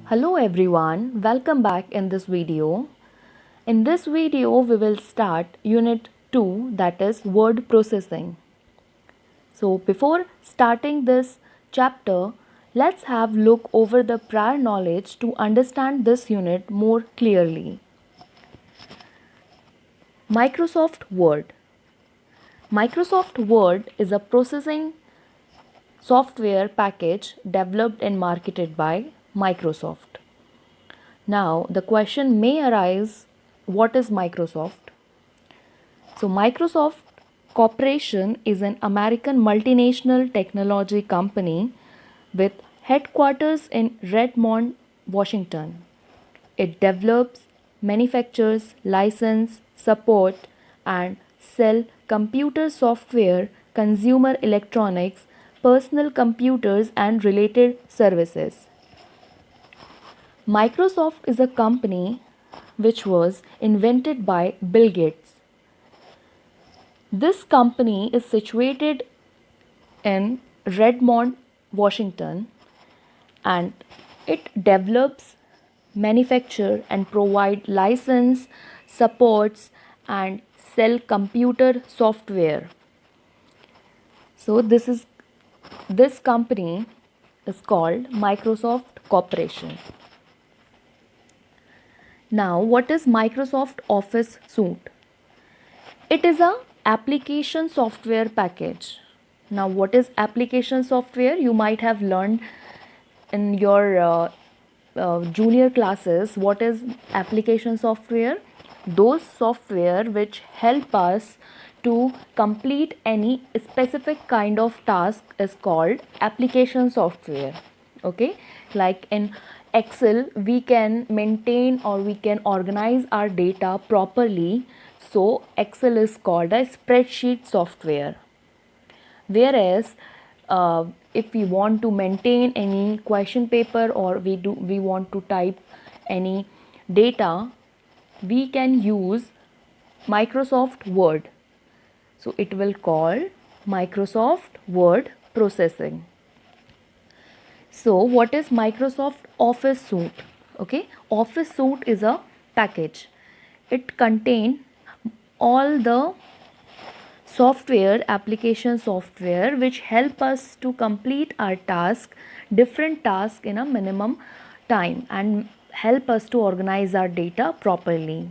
Hello everyone, welcome back in this video. In this video, we will start Unit 2, that is word processing. So before starting this chapter, let's have look over the prior knowledge to understand this unit more clearly. Microsoft Word. Microsoft Word is a processing software package developed and marketed by Microsoft. Now, the question may arise, what is Microsoft? So, Microsoft Corporation is an American multinational technology company with headquarters in Redmond, Washington. It develops, manufactures, license, support, and sell computer software, consumer electronics, personal computers, and related services. Microsoft is a company which was invented by Bill Gates. This company is situated in Redmond, Washington, and it develops, manufacture and provide license, supports and sell computer software. So this company is called Microsoft Corporation. Now, what is Microsoft Office Suite? It is a application software package. Now, what is application software? You might have learned in your junior classes what is application software. Those software which help us to complete any specific kind of task is called application software. Okay, like in Excel we can maintain or we can organize our data properly, so Excel is called a spreadsheet software. Whereas if we want to maintain any question paper or we want to type any data, we can use Microsoft Word. So it will call Microsoft Word processing. So what is Microsoft Office Suite? Okay, Office Suite is a package. It contains all the software, application software which help us to complete our task, different tasks in a minimum time and help us to organize our data properly.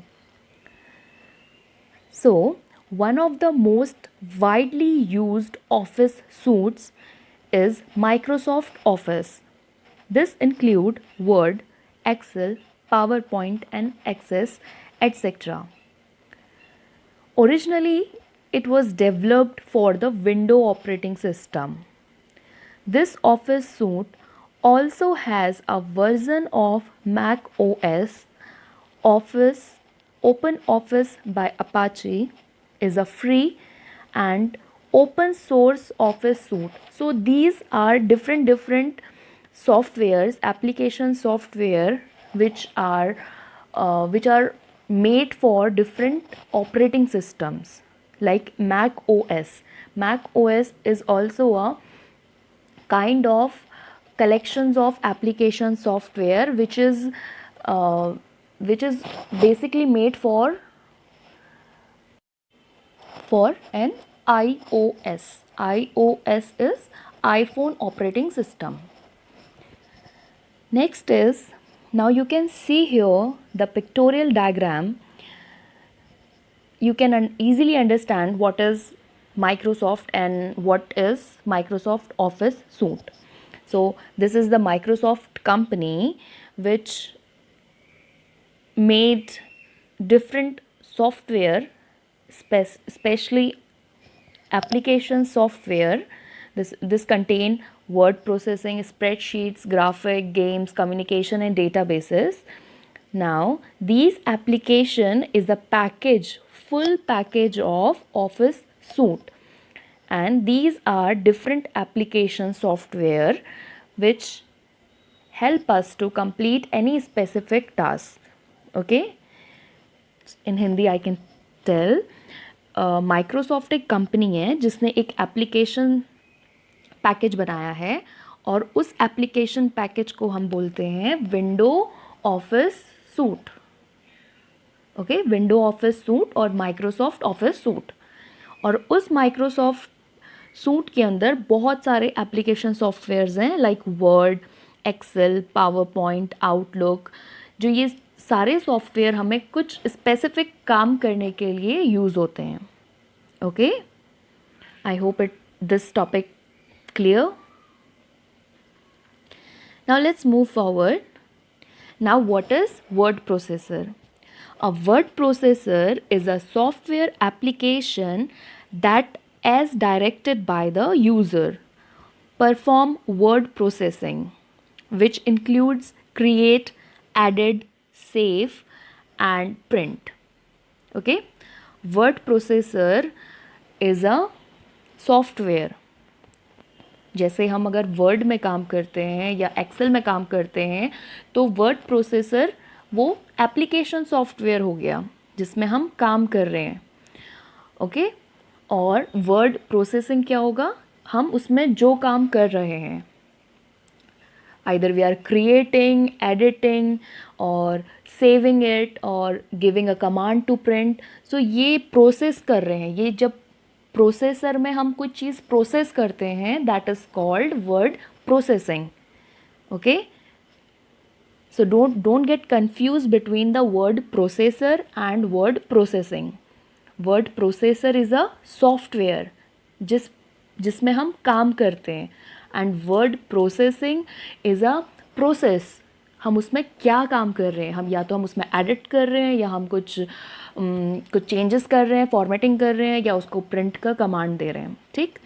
So, one of the most widely used office suites is Microsoft Office. This include Word, Excel, PowerPoint and Access, etc. Originally, it was developed for the Windows operating system. This Office suite also has a version of Mac OS. Office Open Office by Apache is a free and open source office suite. So these are different softwares, application software which are made for different operating systems like Mac OS. Mac OS is also a kind of collections of application software uh, which is basically made for an iOS. iOS is iPhone operating system. Next is, now you can see here the pictorial diagram. You can easily understand what is Microsoft and what is Microsoft Office Suite. So this is the Microsoft company which made different software, especially application software. This contain word processing, spreadsheets, graphic, games, communication and databases. Now these application is a package, full package of Office Suite, and these are different application software which help us to complete any specific task. Okay, in Hindi I can tell, Microsoft एक company है जिसने एक application package बनाया है और उस application package को हम बोलते हैं window office suite. Okay, window office suite और माइक्रोसॉफ्ट ऑफिस सूट। और उस माइक्रोसॉफ्ट सूट के अंदर बहुत सारे एप्लीकेशन सॉफ्टवेयर्स हैं like Word, Excel, PowerPoint, Outlook. जो ये सारे सॉफ्टवेयर हमें कुछ स्पेसिफिक काम करने के लिए यूज़ होते हैं। Okay, I hope it this topic clear. Now let's move forward. Now what is word processor? A word processor is a software application that, as directed by the user, perform word processing, which includes create, edit, save and print. Okay, word processor is a software. जैसे हम अगर word में काम करते हैं या Excel में काम करते हैं तो वर्ड प्रोसेसर वो एप्लीकेशन सॉफ्टवेयर हो गया जिसमें हम काम कर रहे हैं। ओके, और वर्ड प्रोसेसिंग क्या होगा, हम उसमें जो काम कर रहे हैं, either we are creating, editing और सेविंग इट और giving a command to print, so ये प्रोसेस कर रहे हैं। ये जब प्रोसेसर में हम कुछ चीज़ प्रोसेस करते हैं that is called word processing. Okay, so don't get confuse between the word processor and word processing. Word processor is a software जिसमें हम काम करते हैं and word processing is a process. हम उसमें क्या काम कर रहे हैं, हम या तो हम उसमें एडिट कर रहे हैं या हम कुछ चेंजेस कर रहे हैं, फॉर्मेटिंग कर रहे हैं या उसको प्रिंट का कमांड दे रहे हैं। ठीक,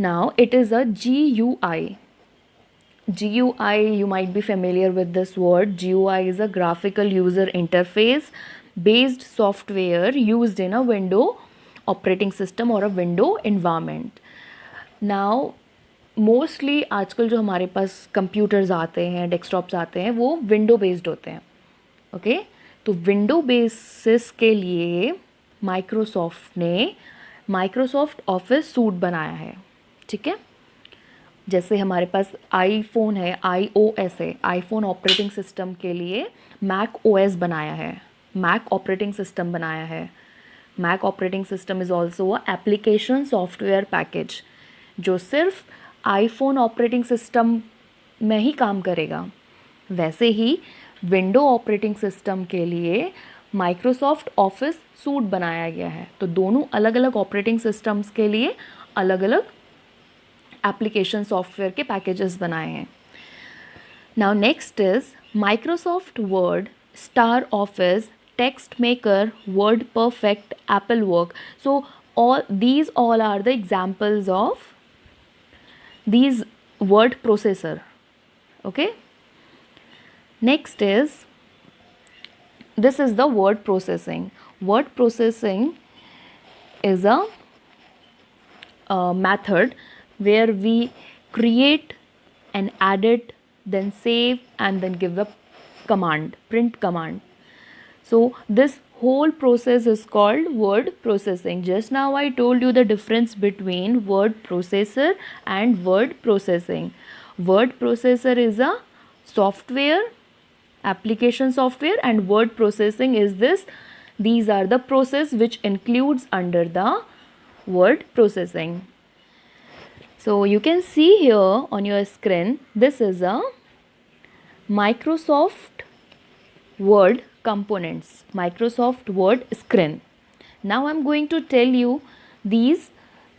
now it is a GUI. GUI, you might be familiar with this word. GUI is a graphical user interface based software used in a window operating system or a window environment. Now mostly आजकल जो हमारे पास computers आते हैं, desktops आते हैं, वो window based होते हैं। ओके, तो विंडो बेसिस के लिए माइक्रोसॉफ्ट ने माइक्रोसॉफ्ट ऑफिस सूट बनाया है। ठीक है, जैसे हमारे पास आईफोन है, iOS है, आईफोन ऑपरेटिंग सिस्टम के लिए मैक OS बनाया है, मैक ऑपरेटिंग सिस्टम बनाया है। Mac operating system is also a application software package जो सिर्फ आईफोन ऑपरेटिंग सिस्टम में ही काम करेगा। वैसे ही विंडो ऑपरेटिंग सिस्टम के लिए माइक्रोसॉफ्ट ऑफिस सूट बनाया गया है। तो दोनों अलग अलग ऑपरेटिंग सिस्टम्स के लिए अलग अलग एप्लीकेशन सॉफ्टवेयर के पैकेजेस बनाए हैं। Now next is Microsoft word, star office, text maker, word perfect, Apple work. So these all are the examples of these word processor. Okay, next is, this is the word processing. Word processing is a method where we create and edit, then save and then give a command, print command. So this whole process is called word processing. Just now I told you the difference between word processor and word processing. Word processor is a software, application software, and word processing is this. These are the process which includes under the word processing. So you can see here on your screen, this is a Microsoft Word components, Microsoft Word screen. Now I'm going to tell you these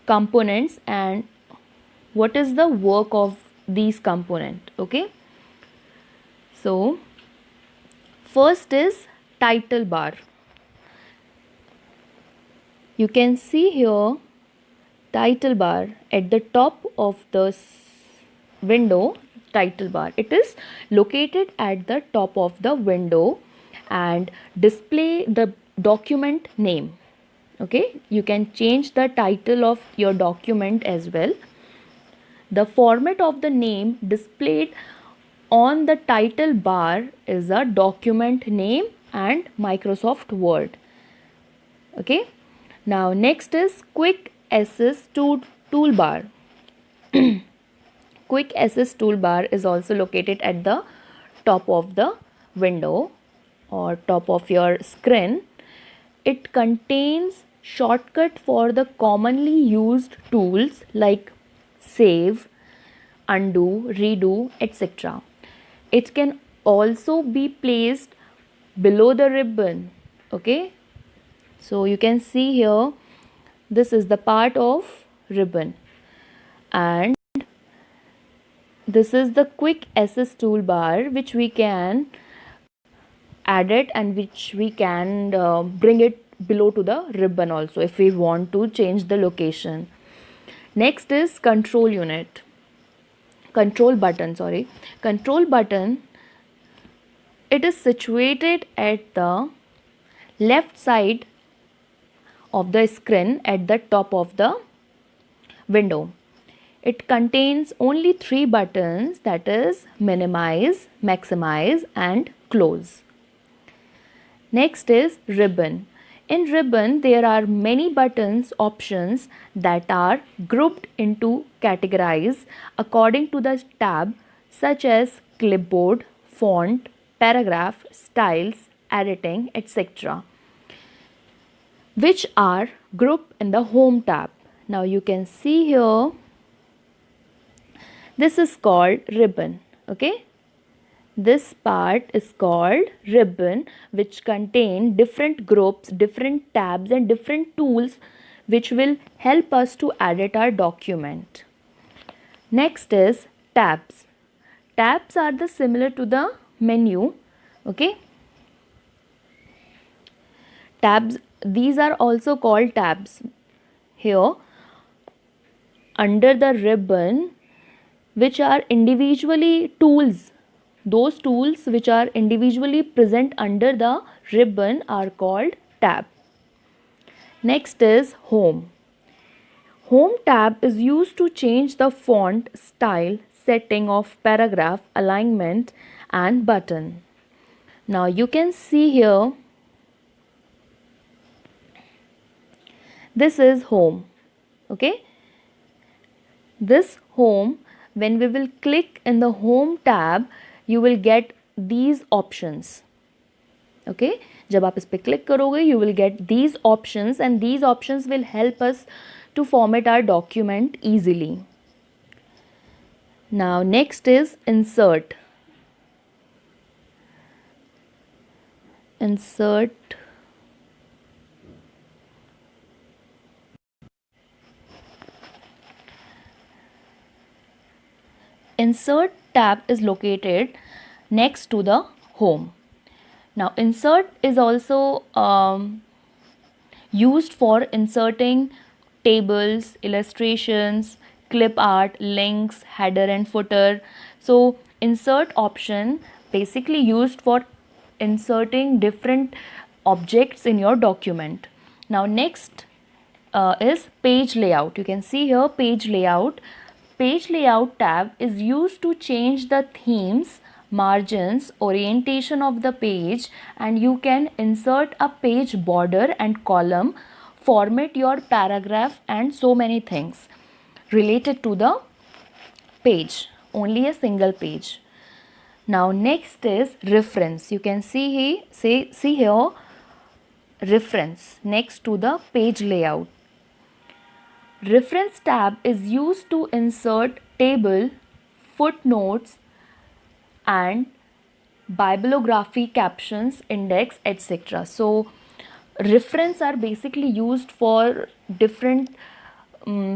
components and what is the work of these components. Okay, so first is title bar. You can see here title bar at the top of the window. Title bar, it is located at the top of the window and display the document name. Okay, you can change the title of your document as well. The format of the name displayed on the title bar is a document name and Microsoft Word. Okay, now next is quick access to toolbar. quick access toolbar is also located at the top of the window or top of your screen. It contains shortcut for the commonly used tools like save, undo, redo, etc. It can also be placed below the ribbon. Okay, so you can see here, this is the part of ribbon, and this is the quick access toolbar which we can add it and which we can bring it below to the ribbon also if we want to change the location. Next is control button, sorry. Control button, it is situated at the left side of the screen at the top of the window. It contains only 3 buttons, that is minimize, maximize and close. Next is ribbon. In ribbon, there are many buttons options that are grouped into categories according to the tab, such as clipboard, font, paragraph, styles, editing, etc., which are grouped in the home tab. Now you can see here, this is called ribbon. Okay, this part is called ribbon, which contain different groups, different tabs and different tools which will help us to edit our document. Next is tabs. Tabs are the similar to the menu. Okay, tabs, these are also called tabs. Here under the ribbon, which are individually tools, those tools which are individually present under the ribbon are called tab. Next is home. Home tab is used to change the font, style, setting of paragraph, alignment and button. Now you can see here, this is home. Okay, this home, when we will click in the home tab, you will get these options. Okay, जब आप इस पे click करोगे, you will get these options and these options will help us to format our document easily. Now next is insert. Insert tab is located next to the home. Now insert is also used for inserting tables, illustrations, clip art, links, header and footer. So insert option basically used for inserting different objects in your document. Now next is page layout. You can see here page layout. Page layout tab is used to change the themes, margins, orientation of the page, and you can insert a page border and column, format your paragraph and so many things related to the page, only a single page. Now next is reference. You can see here reference next to the page layout. Reference tab is used to insert table, footnotes and bibliography, captions, index, etc. So reference are basically used for different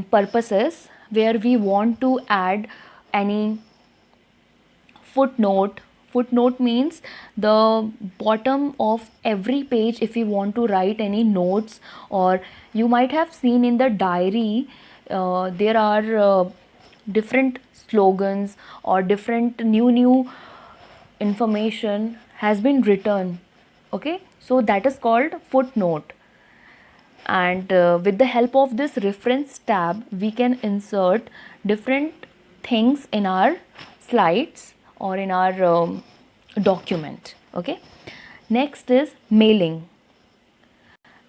purposes, where we want to add any footnote. Footnote means the bottom of every page if you want to write any notes, or you might have seen in the diary there are different slogans or different new information has been written. Okay, so that is called footnote, and with the help of this reference tab we can insert different things in our slides or in our document. Okay, next is mailing.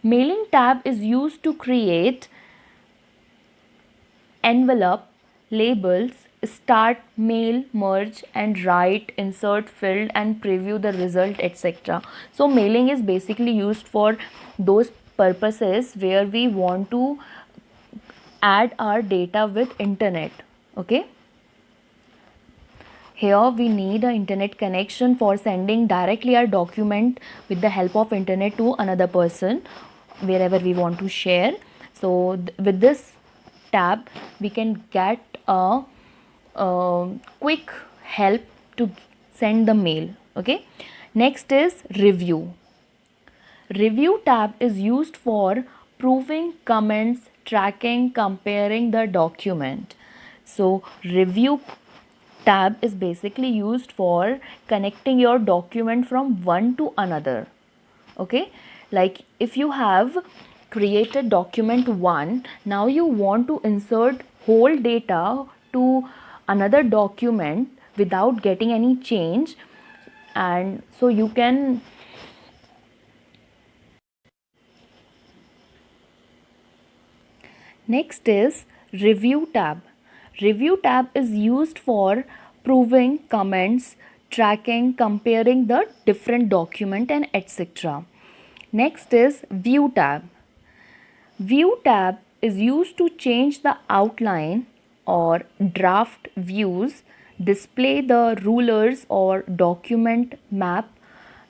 Mailing tab is used to create envelope, labels, start, mail, merge and write, insert, field and preview the result, etc. So mailing is basically used for those purposes where we want to add our data with internet. Okay, here we need an internet connection for sending directly our document with the help of internet to another person wherever we want to share. So with this tab we can get a quick help to send the mail. Okay, next is review. Review tab is used for proving comments, tracking, comparing the document. So review tab is basically used for connecting your document from one to another. Okay, like if you have created document 1, now you want to insert whole data to another document without getting any change, and so you can. Next is review tab. Review tab is used for proving comments, tracking, comparing the different document and etc. Next is view tab. View tab is used to change the outline or draft views, display the rulers or document map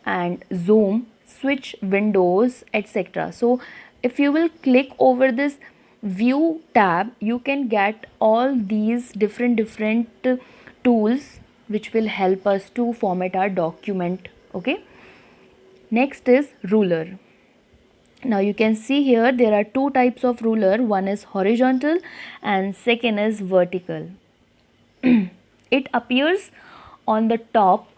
and zoom, switch windows, etc. So if you will click over this view tab, you can get all these different tools which will help us to format our document. Okay, next is ruler. Now you can see here there are two types of ruler, one is horizontal and second is vertical. It appears on the top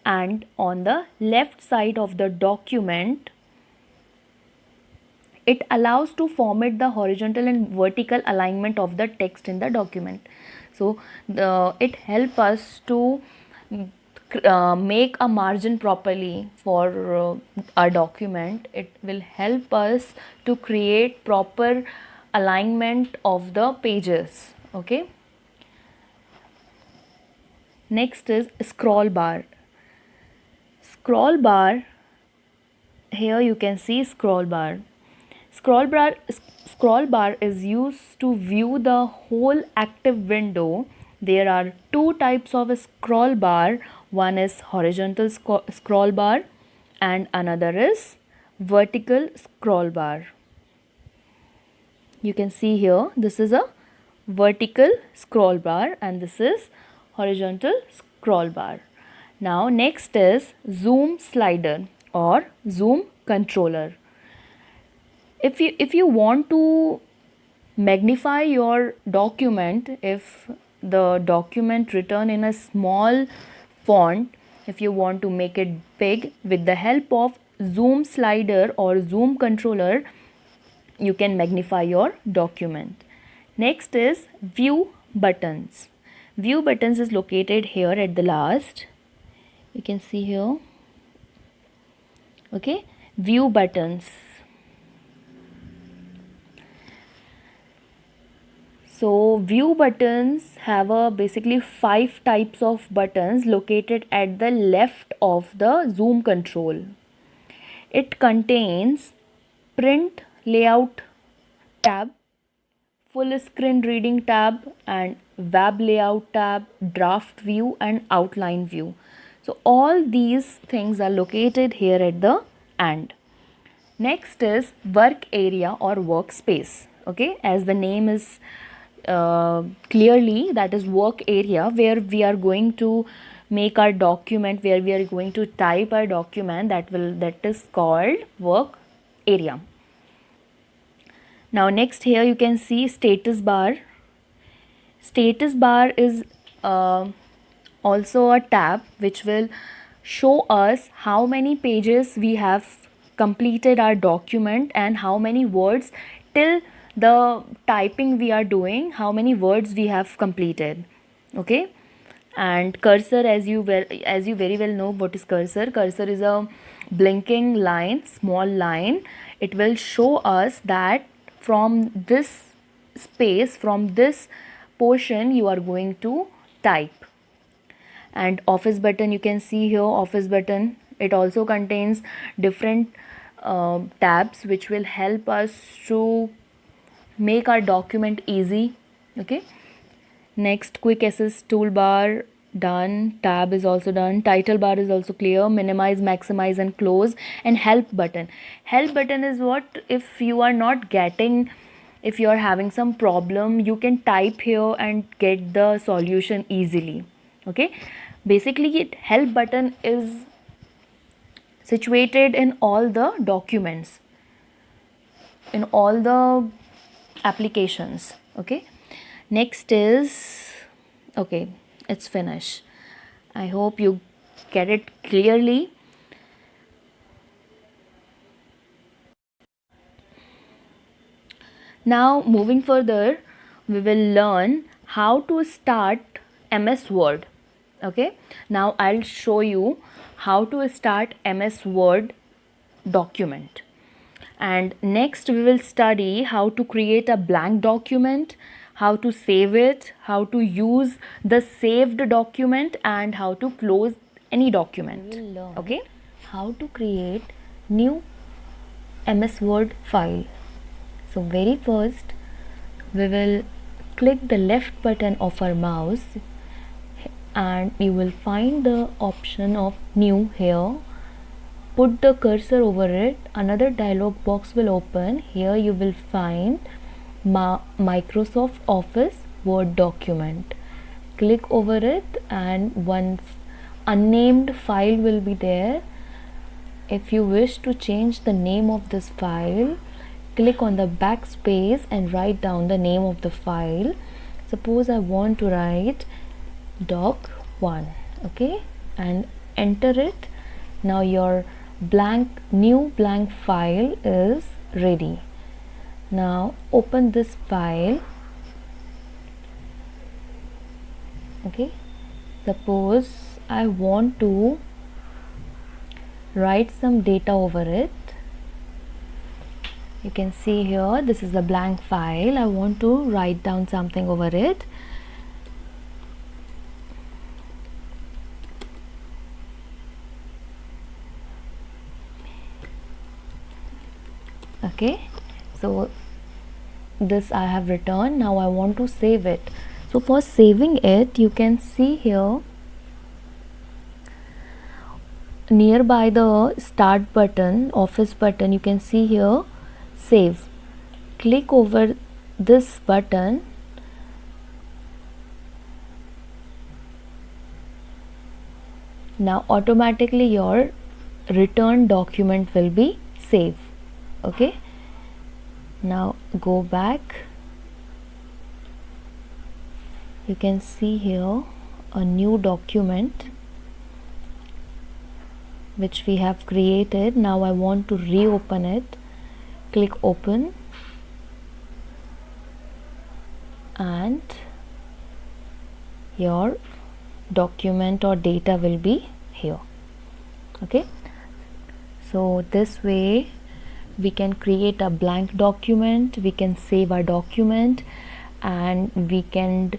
and on the left side of the document. It allows to format the horizontal and vertical alignment of the text in the document. So it helps us to make a margin properly for our document. It will help us to create proper alignment of the pages. Okay, next is scroll bar. Scroll bar, here you can see scroll bar. Scroll bar is used to view the whole active window. There are two types of a scroll bar. One is horizontal scroll bar and another is vertical scroll bar. You can see here this is a vertical scroll bar and this is horizontal scroll bar. Now next is zoom slider or zoom controller. If you want to magnify your document, if the document written in a small font, if you want to make it big, with the help of zoom slider or zoom controller, you can magnify your document. Next is view buttons. View buttons is located here at the last. You can see here. Okay, view buttons. So view buttons have basically 5 types of buttons located at the left of the zoom control. It contains print layout tab, full screen reading tab and web layout tab, draft view and outline view. So all these things are located here at the end. Next is work area or workspace. Okay, as the name is clearly, that is work area, where we are going to make our document, where we are going to type our document. That is called work area. Now next, here you can see status bar. Status bar is also a tab which will show us how many pages we have completed our document and how many words till the typing we are doing, how many words we have completed. Okay, and cursor, as you very well know what is cursor. Cursor is a blinking line, small line. It will show us that from this space, from this portion, you are going to type. And office button, you can see here office button, it also contains different tabs which will help us to make our document easy. Okay, next quick access toolbar, done. Tab is also done. Title bar is also clear. Minimize, maximize and close. And help button, help button is what, if you are not getting, if you are having some problem, you can type here and get the solution easily. Okay, basically it help button is situated in all the documents, in all the applications. Okay, next is, okay, it's finished. I hope you get it clearly. Now moving further, we will learn how to start MS Word. Okay, now I'll show you how to start MS Word document. And next we will study how to create a blank document, how to save it, how to use the saved document, and how to close any document. We will learn, okay, how to create new MS Word file. So very first we will click the left button of our mouse and you will find the option of new here. Put the cursor over it, another dialog box will open. Here you will find Microsoft Office Word document. Click over it and one unnamed file will be there. If you wish to change the name of this file, click on the backspace and write down the name of the file. Suppose I want to write doc1, okay, and enter it. Now your new blank file is ready. Now open this file. Okay, suppose I want to write some data over it. You can see here, this is the blank file. I want to write down something over it. Okay, so this I have written. Now I want to save it. So for saving it, you can see here nearby the start button, office button, you can see here save. Click over this button. Now automatically your return document will be saved. Okay, now go back. You can see here a new document which we have created. Now I want to reopen it. Click open and your document or data will be here. Okay, so this way we can create a blank document, we can save our document, and we can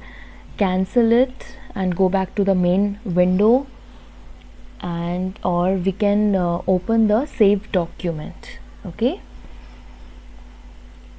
cancel it and go back to the main window, and or we can open the saved document. Okay,